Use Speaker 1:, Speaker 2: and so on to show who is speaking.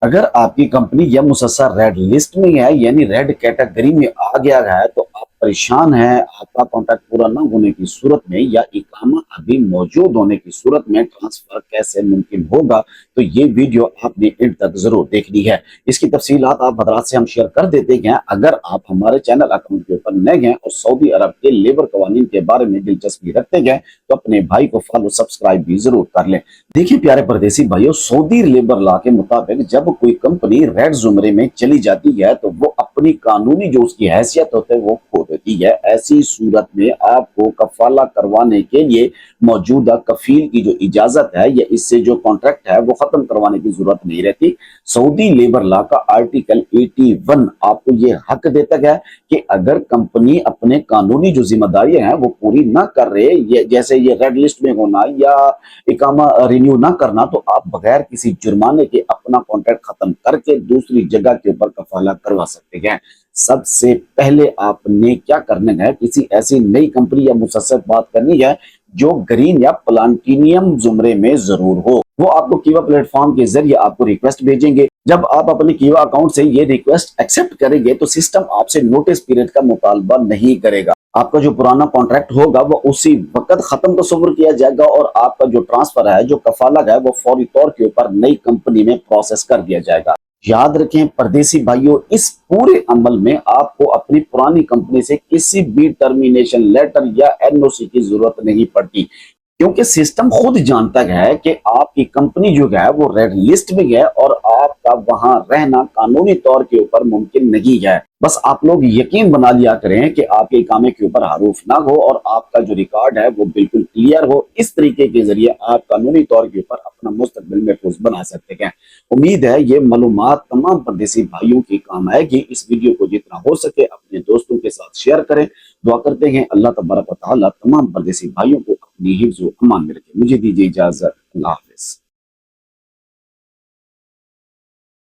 Speaker 1: اگر آپ کی کمپنی یا مؤسسہ ریڈ لسٹ میں ہے یعنی ریڈ کیٹیگری میں آ گیا ہے تو آپ پریشان ہیں۔ آپ کا کانٹریکٹ پورا نہ ہونے کی صورت میں یا اقامہ ابھی موجود ہونے کی صورت میں ٹرانسفر کیسے ممکن ہوگا، تو یہ ویڈیو آپ نے اینڈ تک ضرور دیکھنی ہے۔ اس کی تفصیلات آپ حضرات سے ہم شیئر کر دیتے ہیں۔ اگر آپ ہمارے چینل اکاؤنٹ کے اوپر نئے ہیں اور سعودی عرب کے لیبر قوانین کے بارے میں دلچسپی رکھتے ہیں تو اپنے بھائی کو فالو سبسکرائب بھی ضرور کر لیں۔ دیکھیں پیارے پردیسی بھائیوں، سعودی لیبر لا کے مطابق جب کوئی کمپنی ریڈ زمرے میں چلی جاتی ہے تو وہ اپنی قانونی جو اس کی حیثیت ہوتے ہے وہ کھو دیتی ہے۔ ایسی صورت میں آپ کو کفالہ کروانے کے لیے موجودہ کفیل کی جو اجازت ہے یا اس سے جو کانٹریکٹ ہے وہ ختم کروانے کی ضرورت نہیں رہتی۔ سعودی لیبر لا کا آرٹیکل 81 آپ کو یہ حق دیتا ہے کہ اگر کمپنی اپنے قانونی جو ذمہ داریاں ہیں وہ پوری نہ کر رہے، جیسے یہ ریڈ لسٹ میں ہونا یا اقامہ رینیو نہ کرنا، تو آپ بغیر کسی جرمانے کے اپنا کانٹریکٹ ختم کر کے دوسری جگہ کے اوپر کفالہ کروا سکتے ہیں۔ سب سے پہلے آپ نے کیا کرنا ہے، کسی ایسی نئی کمپنی یا مؤسسے بات کرنی ہے جو گرین یا پلانٹینیم زمرے میں ضرور ہو۔ وہ آپ کو کیوا پلیٹ فارم کے ذریعے آپ کو ریکویسٹ بھیجیں گے۔ جب آپ اپنے کیوا اکاؤنٹ سے یہ ریکویسٹ ایکسپٹ کریں گے تو سسٹم آپ سے نوٹس پیریڈ کا مطالبہ نہیں کرے گا۔ آپ کا جو پرانا کانٹریکٹ ہوگا وہ اسی وقت ختم تصور کیا جائے گا اور آپ کا جو ٹرانسفر ہے، جو کفالہ ہے، وہ فوری طور کے اوپر نئی کمپنی میں پروسیس کر دیا جائے گا۔ یاد رکھیں پردیسی بھائیوں، اس پورے عمل میں آپ کو اپنی پرانی کمپنی سے کسی بھی ٹرمینیشن لیٹر یا این او سی کی ضرورت نہیں پڑتی، کیونکہ سسٹم خود جانتا ہے کہ آپ کی کمپنی جو ہے وہ ریڈ لسٹ میں ہے اور آپ کا وہاں رہنا قانونی طور کے اوپر ممکن نہیں ہے۔ بس آپ لوگ یقین بنا لیا کریں کہ آپ کے اقامے کے اوپر حروف نہ ہو اور آپ کا جو ریکارڈ ہے وہ بالکل کلیئر ہو۔ اس طریقے کے ذریعے آپ قانونی طور کے اوپر اپنا مستقبل محفوظ بنا سکتے ہیں۔ امید ہے یہ معلومات تمام پردیسی بھائیوں کی کام آئے گی۔ اس ویڈیو کو جتنا ہو سکے اپنے دوستوں کے ساتھ شیئر کریں۔ دعا کرتے ہیں اللہ تبارک و تعالیٰ تمام پردیسی بھائیوں کو اپنی حفظ و امان میں رکھے۔ مجھے دیجیے اجازت، اللہ حافظ۔